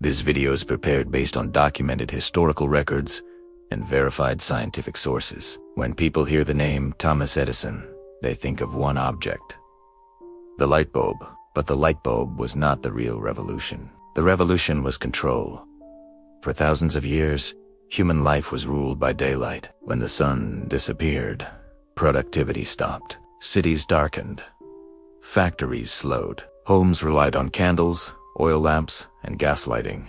This video is prepared based on documented historical records and verified scientific sources. When people hear the name Thomas Edison, they think of one object: the light bulb. But the light bulb was not the real revolution. The revolution was control. For thousands of years, human life was ruled by daylight. When the sun disappeared, productivity stopped. Cities darkened. Factories slowed. Homes relied on candles, oil lamps, and gas lighting.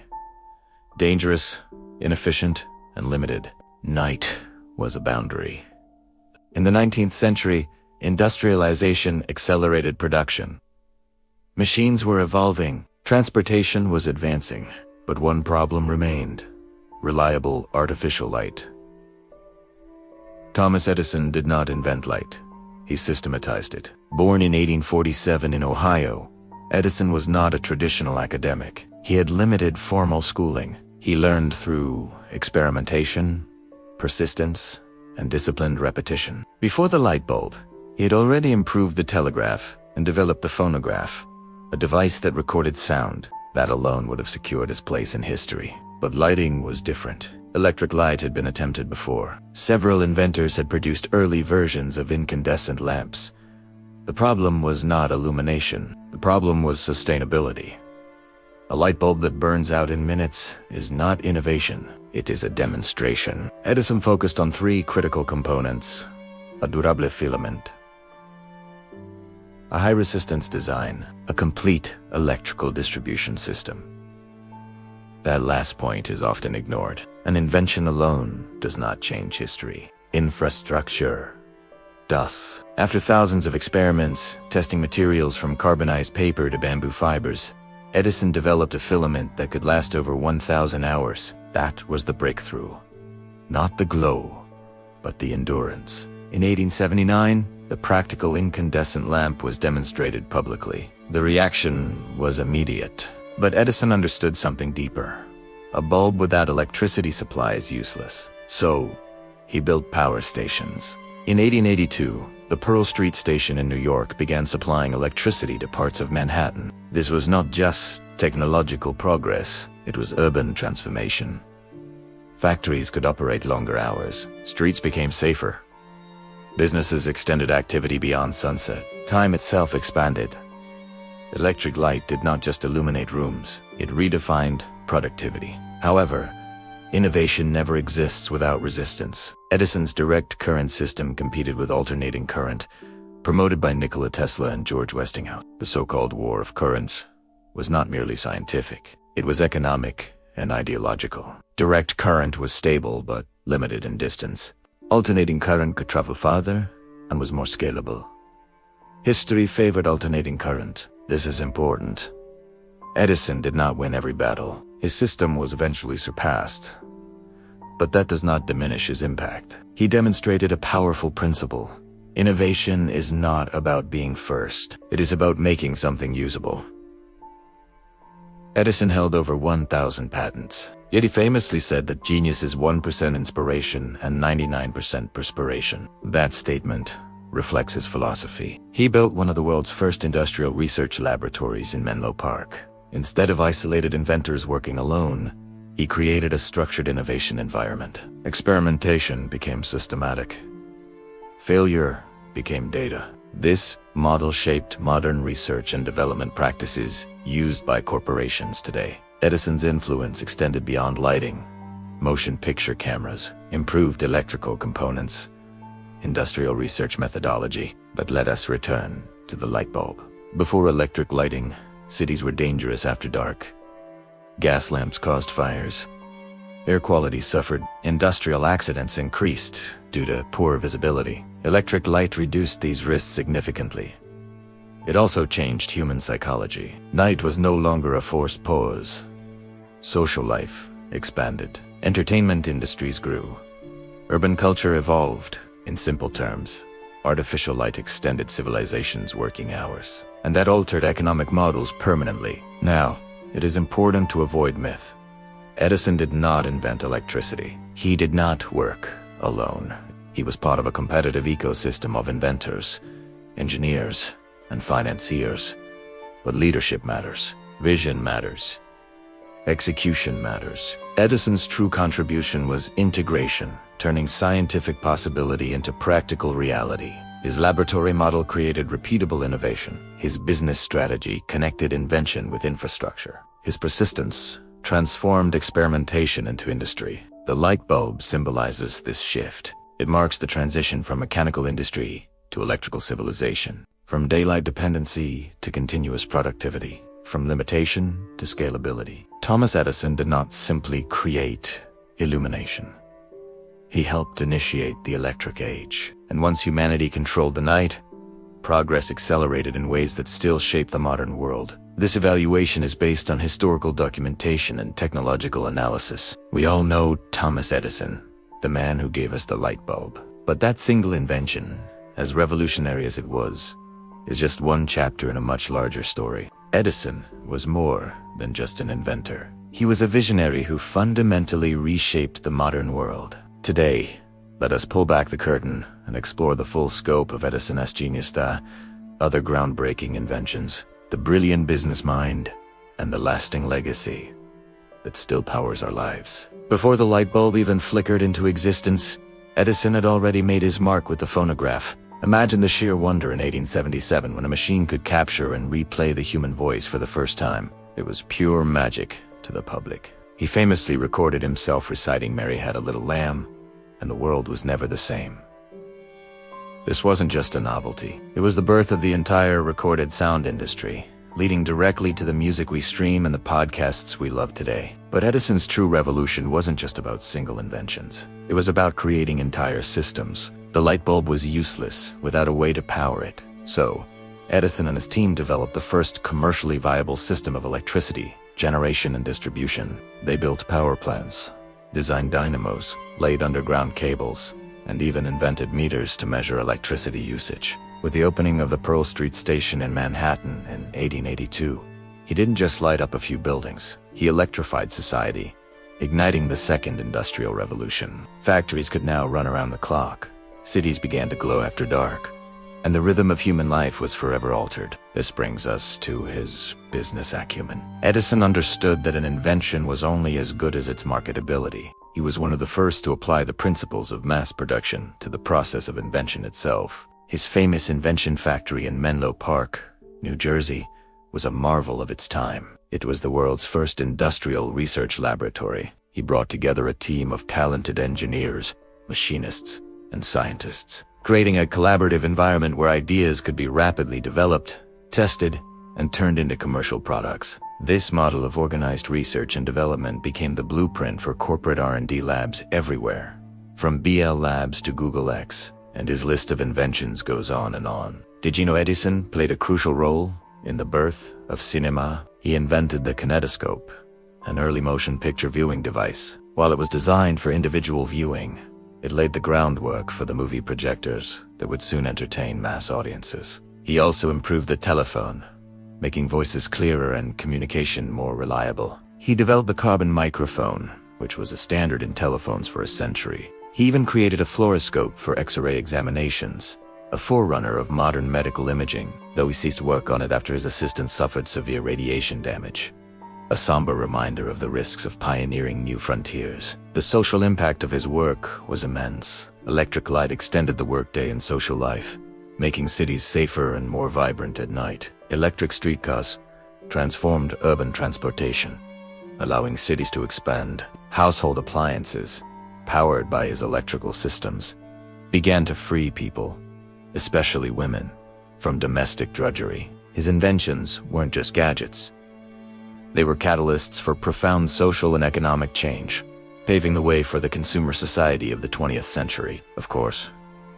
Dangerous, inefficient, and limited. Night was a boundary. In the 19th century, industrialization accelerated production. Machines were evolving, transportation was advancing, but one problem remained: reliable artificial light. Thomas Edison did not invent light. He systematized it. Born in 1847 in Ohio, Edison was not a traditional academic. He had limited formal schooling. He learned through experimentation, persistence, and disciplined repetition. Before the light bulb, he had already improved the telegraph and developed the phonograph, a device that recorded sound. That alone would have secured his place in history. But lighting was different. Electric light had been attempted before. Several inventors had produced early versions of incandescent lamps. The problem was not illumination. The problem was sustainability. A light bulb that burns out in minutes is not innovation. It is a demonstration. Edison focused on three critical components: a durable filament, a high-resistance design, a complete electrical distribution system. That last point is often ignored. An invention alone does not change history. Infrastructure does. After thousands of experiments, testing materials from carbonized paper to bamboo fibers, Edison developed a filament that could last over 1,000 hours. That was the breakthrough. Not the glow, but the endurance. In 1879, the practical incandescent lamp was demonstrated publicly. The reaction was immediate. But Edison understood something deeper. A bulb without electricity supply is useless. So, he built power stations. In 1882, the Pearl Street Station in New York began supplying electricity to parts of Manhattan. This was not just technological progress, it was urban transformation. Factories could operate longer hours. Streets became safer. Businesses extended activity beyond sunset. Time itself expanded. Electric light did not just illuminate rooms, it redefined productivity. However, innovation never exists without resistance. Edison's direct current system competed with alternating current, promoted by Nikola Tesla and George Westinghouse. The so-called war of currents was not merely scientific, it was economic and ideological. Direct current was stable but limited in distance. Alternating current could travel farther and was more scalable. History favored alternating current. This is important. Edison did not win every battle. His system was eventually surpassed. But that does not diminish his impact. He demonstrated a powerful principle. Innovation is not about being first. It is about making something usable. Edison held over 1,000 patents. Yet he famously said that genius is 1% inspiration and 99% perspiration. That statement reflects his philosophy. He built one of the world's first industrial research laboratories in Menlo Park. Instead of isolated inventors working alone, he created a structured innovation environment. Experimentation became systematic. Failure became data. This model shaped modern research and development practices used by corporations today. Edison's influence extended beyond lighting. Motion picture cameras, improved electrical components, industrial research methodology. But let us return to the light bulb. Before electric lighting, cities were dangerous after dark. Gas lamps caused fires. Air quality suffered. Industrial accidents increased due to poor visibility. Electric light reduced these risks significantly. It also changed human psychology. Night was no longer a forced pause. Social life expanded. Entertainment industries grew. Urban culture evolved. In simple terms, artificial light extended civilization's working hours, and that altered economic models permanently. Now, it is important to avoid myth. Edison did not invent electricity. He did not work alone. He was part of a competitive ecosystem of inventors, engineers, and financiers. But leadership matters. Vision matters. Execution matters. Edison's true contribution was integration, turning scientific possibility into practical reality. His laboratory model created repeatable innovation. His business strategy connected invention with infrastructure. His persistence transformed experimentation into industry. The light bulb symbolizes this shift. It marks the transition from mechanical industry to electrical civilization, from daylight dependency to continuous productivity, from limitation to scalability. Thomas Edison did not simply create illumination. He helped initiate the electric age. And once humanity controlled the night, progress accelerated in ways that still shape the modern world. This evaluation is based on historical documentation and technological analysis. We all know Thomas Edison, the man who gave us the light bulb. But that single invention, as revolutionary as it was, is just one chapter in a much larger story. Edison was more than just an inventor. He was a visionary who fundamentally reshaped the modern world. Today, let us pull back the curtain and explore the full scope of Edison's genius, the other groundbreaking inventions, the brilliant business mind, and the lasting legacy that still powers our lives. Before the light bulb even flickered into existence, Edison had already made his mark with the phonograph. Imagine the sheer wonder in 1877 when a machine could capture and replay the human voice for the first time. It was pure magic to the public. He famously recorded himself reciting "Mary Had a Little Lamb," and the world was never the same. This wasn't just a novelty. It was the birth of the entire recorded sound industry, leading directly to the music we stream and the podcasts we love today. But Edison's true revolution wasn't just about single inventions. It was about creating entire systems. The light bulb was useless without a way to power it. So, Edison and his team developed the first commercially viable system of electricity, generation and distribution. They built power plants, designed dynamos, laid underground cables, and even invented meters to measure electricity usage. With the opening of the Pearl Street Station in Manhattan in 1882, he didn't just light up a few buildings. He electrified society, igniting the second industrial revolution. Factories could now run around the clock. Cities began to glow after dark, and the rhythm of human life was forever altered. This brings us to his business acumen. Edison understood that an invention was only as good as its marketability. He was one of the first to apply the principles of mass production to the process of invention itself. His famous invention factory in Menlo Park, New Jersey, was a marvel of its time. It was the world's first industrial research laboratory. He brought together a team of talented engineers, machinists, and scientists, creating a collaborative environment where ideas could be rapidly developed, tested, and turned into commercial products. This model of organized research and development became the blueprint for corporate R&D labs everywhere, from BL Labs to Google X, and his list of inventions goes on and on. Did you know Edison played a crucial role in the birth of cinema? He invented the kinetoscope, an early motion picture viewing device. While it was designed for individual viewing, it laid the groundwork for the movie projectors that would soon entertain mass audiences. He also improved the telephone, making voices clearer and communication more reliable. He developed the carbon microphone, which was a standard in telephones for a century. He even created a fluoroscope for X-ray examinations, a forerunner of modern medical imaging, though he ceased work on it after his assistant suffered severe radiation damage. A somber reminder of the risks of pioneering new frontiers. The social impact of his work was immense. Electric light extended the workday and social life, making cities safer and more vibrant at night. Electric streetcars transformed urban transportation, allowing cities to expand. Household appliances, powered by his electrical systems, began to free people, especially women, from domestic drudgery. His inventions weren't just gadgets. They were catalysts for profound social and economic change, paving the way for the consumer society of the 20th century. Of course,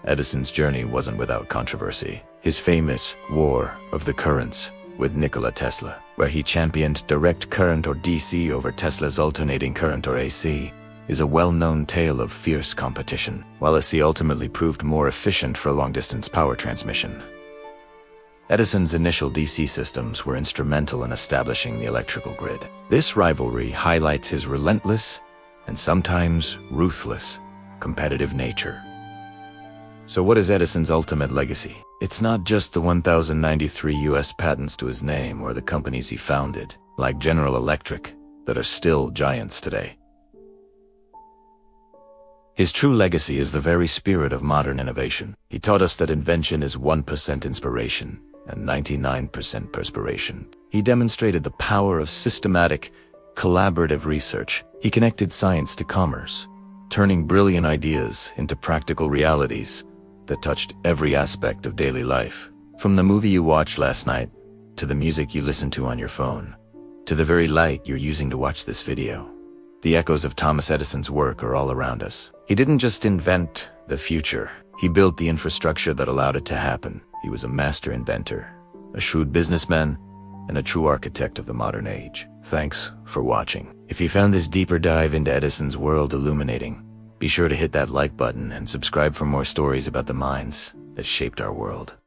Edison's journey wasn't without controversy. His famous War of the Currents with Nikola Tesla, where he championed direct current or DC over Tesla's alternating current or AC, is a well-known tale of fierce competition, while AC ultimately proved more efficient for long-distance power transmission. Edison's initial DC systems were instrumental in establishing the electrical grid. This rivalry highlights his relentless and sometimes ruthless competitive nature. So what is Edison's ultimate legacy? It's not just the 1,093 US patents to his name or the companies he founded. Like General Electric, that are still giants today. His true legacy is the very spirit of modern innovation. He taught us that invention is 1% inspiration and 99% perspiration. He demonstrated the power of systematic, collaborative research. He connected science to commerce, turning brilliant ideas into practical realities that touched every aspect of daily life. From the movie you watched last night, to the music you listen to on your phone, to the very light you're using to watch this video. The echoes of Thomas Edison's work are all around us. He didn't just invent the future, he built the infrastructure that allowed it to happen. He was a master inventor, a shrewd businessman, and a true architect of the modern age. Thanks for watching. If you found this deeper dive into Edison's world illuminating, be sure to hit that like button and subscribe for more stories about the minds that shaped our world.